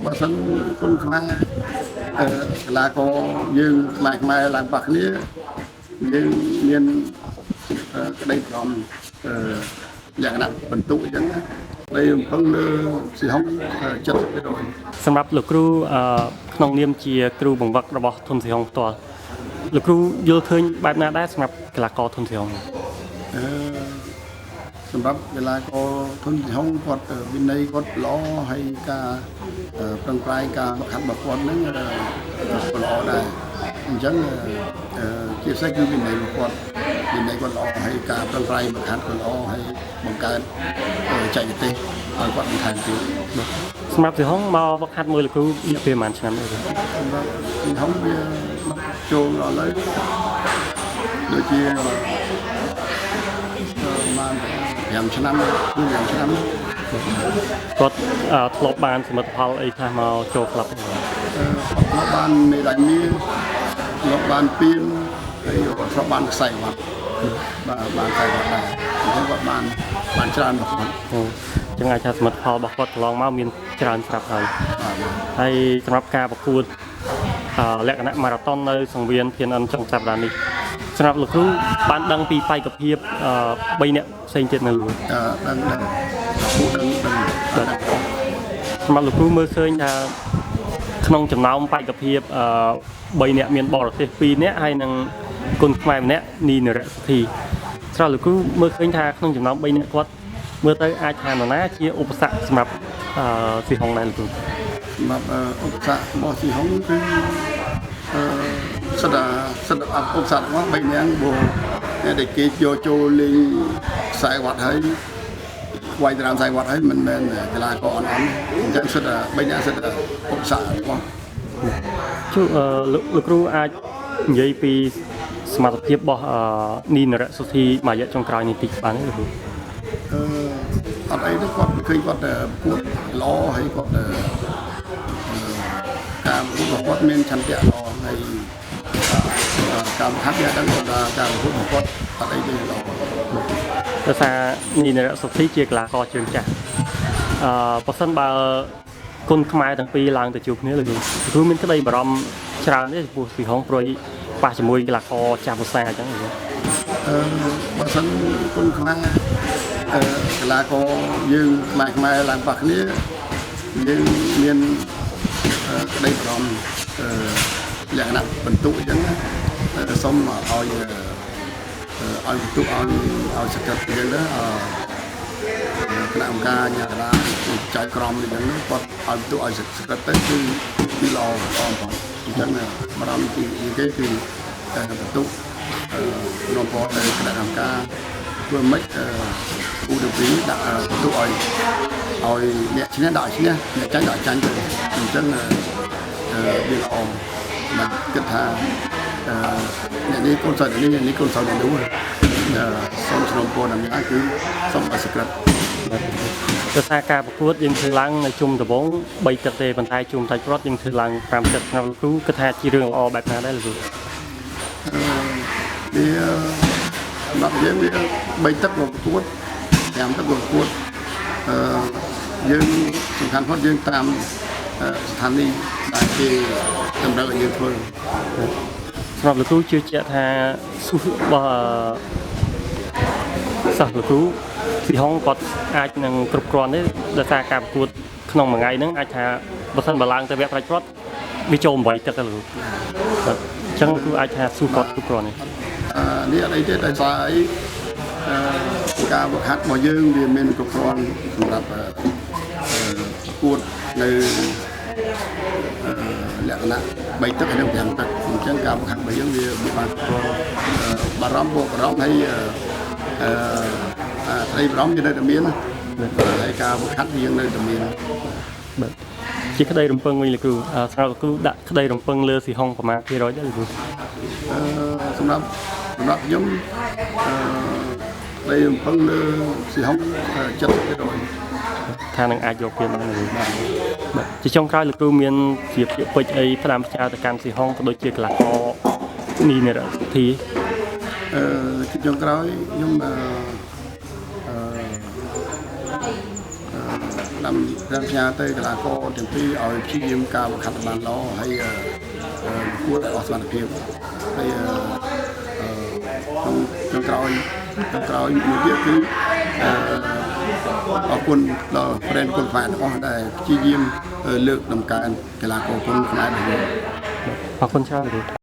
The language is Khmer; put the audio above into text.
បើសិនគុណខ្មែរកីឡាករយើងខ្មែរឡើងបាក់គ្នាយើងមានក្តីប្រំយ៉ាងណាបន្ទុកអញ្ចឹងហើយរំពឹងលើសិហុក70%សម្រាប់លោកគ្រូក្នុងនាមជាគ្រូបង្វឹករបស់ធុនសិហុងផ្ទាល់លោកគ្រូយល់ឃើញបែបណាដែរសម្រាប់កីឡាករធុនសិហុងសម្រាប់កីឡាករធុនសិហុងគាត់វិន័យគាត់ល្អហើយការប្រឹងប្រែងការបង្ហាត់របស់គាត់ហ្នឹងល្អដែរអញ្ចឹងជាពិសេសគឺវិន័យគាត់ល្អហើយការប្រឹងប្រែងបង្ហាត់គាត់ល្អហើយបង្កើតចែកទេសឲ្យគាត់បន្ថែមទៀតសម្រាប់សិហុងមកវឹកហាត់មួយលោកគ្រូរយៈពេលប្រហែលឆ្នាំដែរសម្រាប់សិហុងវាចូលដល់ហើយដូចជា5ឆ្នាំគឺ5ឆ្នាំគាត់ធ្លាប់បានសមិទ្ធផលអីខ្លះមកចូលក្លឹបធ្លាប់បានមេដាយមាសធ្លាប់បានពានហើយគាត់ធ្លាប់បានខ្សែវត្តបានខ្សែវត្តដែរអញ្ចឹងគាត់បានច្រើនរបស់គាត់ចឹងអាចថាសមិទ្ធផលរបស់គាត់កន្លងមកមានច្រើនស្រាប់ហើយសម្រាប់ការប្រកួតលក្ខណៈម៉ារ៉ាតុននៅសង្វៀនPNNចុងសប្តាហ៍នេះសម្រាប់លោកគ្រូបានដឹងពីបេក្ខភាព3នាក់ផ្សេងទៀតនៅលើដឹងសម្រាប់លោកគ្រូមើលឃើញថាក្នុងចំណោមបេក្ខភាព3នាក់មានបរទេស2នាក់ហើយនិងគុណខ្មែរម្នាក់នីនរៈសុធីស្រាប់លោកគ្រូមើលឃើញថាក្នុងចំណោម3នាក់គាត់មើលទៅអាចថានរណាជាឧបសគ្គសម្រាប់ស៊ីហុងដែរលោកគ្រូសម្រាប់ឧបសគ្គរបស់ស៊ីហុងគឺសិតឧបសគ្គរបស់3នាក់បងអ្នកដែលគេយកចូលលេងខ្សែវត្តហើយវាយតាមខ្សែវត្តហើយមិនមែនកីឡាករអន់អញ្ចឹងសិត3នាក់សិតឧបសគ្គរបស់ជួលោកគ្រូអាចនិយាយពីសមត្ថភាពរបស់នីនរៈសុធីមួយរយៈចុងក្រោយនេះតិចបានទេលោកគ្រូអត់អីទេគាត់ឃើញគាត់គួតល្អហើយគាត់ការរបស់គាត់មានឆន្ទៈល្អហើយការហាត់យ៉ាងដឹងថាការរបស់គាត់អត់អីទេល្អដោយសារនីនរៈសុធីជាកីឡាករជើងចាស់បើសិនបើគុណខ្មែរទាំងពីរឡើងទៅជួបគ្នាលោកគ្រូមានក្តីបារម្ភច្រើនទេចំពោះស៊ីហុងព្រួយប៉ះជាមួយកីឡាករចាស់ភាសាអញ្ចឹងបើសិនគុណខ្មែរកីឡាករយើងខ្មែរឡើងប៉ះគ្នាយើងមានក្តីបារម្ភលក្ខណៈបន្ទុកអញ្ចឹងសូមឲ្យបន្ទុកឲ្យសកម្មភាពយើងគណៈអង្គការញារាចៅក្រមអញ្ចឹងគាត់ឲ្យបន្ទុកឲ្យសកម្មទៅគឺល្អបងអញ្ចឹងបារម្ភទីគេគឺបន្ទុកក្នុងពណ៌ទៅគណៈកម្មការធ្វើម៉េចឧទាហរណ៍ដាក់បន្ទុកឲ្យអ្នកឈ្នះដាក់ឈ្នះអ្នកចាញ់ដាក់ចាញ់ទៅអញ្ចឹងវាល្អមិនគិតថាអ្នកនេះកូនសិស្សនេះកូនសិស្សនោះសូមក្នុងពណ៌ណាគឺសូមឲ្យសក្តិដោយសារការប្រកួតយើងធ្វើឡើងនៅជុំដំបូង3ទឹកទេប៉ុន្តែជុំតាច់ព្រាត់យើងធ្វើឡើង5ទឹកក្នុងលោកគ្រូគិតថាជារឿងល្អបែបណាដែរលោកគ្រូវាសម្រាប់យើងវា3ទឹកមកប្រកួត5ទឹកមកប្រកួតយើងសំខាន់ផុតយើងតាមស្ថានីយ៍ដែលគេតម្រូវឲ្យយើងធ្វើសម្រាប់លោកគ្រូជឿជាក់ថាសុខរបស់សិស្សលោកគ្រូស៊ីហុងគាត់អាចនឹងគ្រប់គ្រាន់ទេដោយសារការប្រកួតក្នុងមួយថ្ងៃហ្នឹងអាចថាបើសិនបើឡើងទៅវគ្គប្រាច់ព្រាត់វាចូល8ទឹកទៅលោកអញ្ចឹងគឺអាចថាសុខគាត់គ្រប់គ្រាន់ទេនេះអត់អីទេដោយសារអីការវឹកហាត់របស់យើងវាមានគ្រប់គ្រាន់សម្រាប់ប្រកួតនៅលក្ខណៈ3ទឹកនិង5ទឹកអញ្ចឹងការបង្ហាត់របស់យើងវាបានបារម្ភហើយស្ដីបារម្ភយើងនៅតែមានហើយការបង្ហាត់យើងនៅតែមានបាទជាក្តីរំពឹងវិញលោកគ្រូស្រាប់លោកគ្រូដាក់ក្តីរំពឹងលើស៊ីហុងប្រមាណ%ដែរលោកគ្រូសម្រាប់ខ្ញុំក្តីរំពឹងលើស៊ីហុង70%ថានឹងអាចយកពានបានឬបាទជាចុងក្រោយលោកគ្រូមានជាពាក្យពេចន៍អីផ្ដាំផ្ញើទៅកាន់ស៊ីហុងក៏ដូចជាកីឡាករនីនរៈសុធីជាចុងក្រោយខ្ញុំដាំ រាំផ្ញើទៅកីឡាករទាំងពីរឲ្យព្យាយាមការបង្ហាត់បានល្អហើយគួរឲ្យអស់សមត្ថភាពហើយក្នុងក្រោយមួយទៀតគឺអរគុណដល់ប្រេនគុណខ្មែរទាំងអស់ដែលព្យាយាមលើកដំកើងកីឡាករគុណខ្មែររបស់យើង អរគុណច្រើន